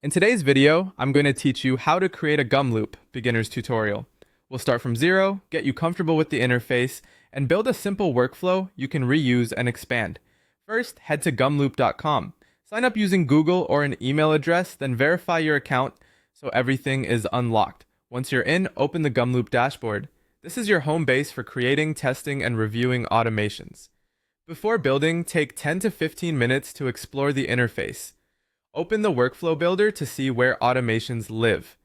In today's video, I'm going to teach you how to create a gum loop beginner's tutorial. We'll start from zero, get you comfortable with the interface, and build a simple workflow you can reuse and expand. First, head to gumloop.com. Sign up using Google or an email address, then verify your account so everything is unlocked. Once you're in, open the Gumloop dashboard. This is your home base for creating, testing, and reviewing automations. Before building, take 10 to 15 minutes to explore the interface. Open the workflow builder to see where automations live.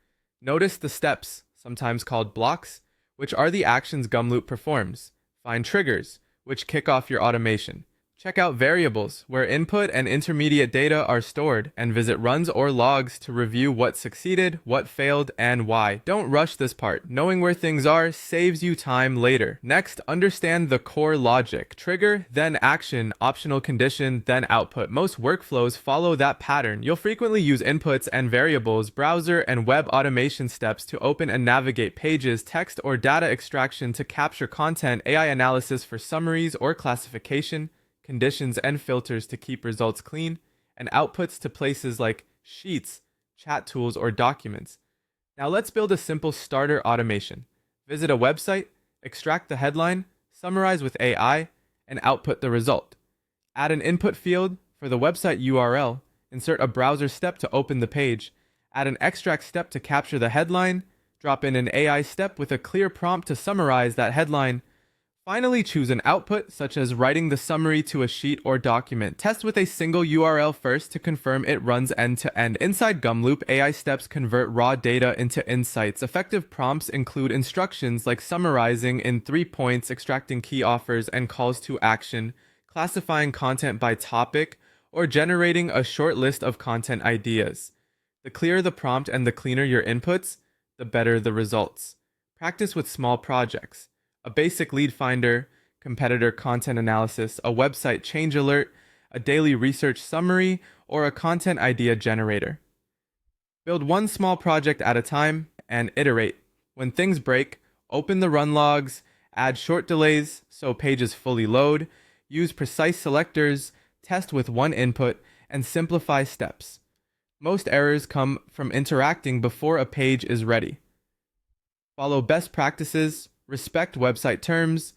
Notice the steps, sometimes called blocks, which are the actions Gumloop performs. Find triggers, which kick off your automation. Check out variables, where input and intermediate data are stored, and visit runs or logs to review what succeeded, what failed, and why. Don't rush this part. Knowing where things are saves you time later. Next, understand the core logic. Trigger, then action, optional condition, then output. Most workflows follow that pattern. You'll frequently use inputs and variables, browser and web automation steps to open and navigate pages, text or data extraction to capture content, AI analysis for summaries or classification, conditions and filters to keep results clean, and outputs to places like sheets, chat tools, or documents. Now let's build a simple starter automation. Visit a website, extract the headline, summarize with AI, and output the result. Add an input field for the website URL, insert a browser step to open the page, add an extract step to capture the headline, drop in an AI step with a clear prompt to summarize that headline. Finally, choose an output, such as writing the summary to a sheet or document. Test with a single URL first to confirm it runs end-to-end. Inside Gumloop, AI steps convert raw data into insights. Effective prompts include instructions like summarizing in 3 points, extracting key offers and calls to action, classifying content by topic, or generating a short list of content ideas. The clearer the prompt and the cleaner your inputs, the better the results. Practice with small projects. A basic lead finder, competitor content analysis, a website change alert, a daily research summary, or a content idea generator. Build one small project at a time and iterate. When things break, open the run logs, add short delays so pages fully load, use precise selectors, test with one input, and simplify steps. Most errors come from interacting before a page is ready. Follow best practices, respect website terms,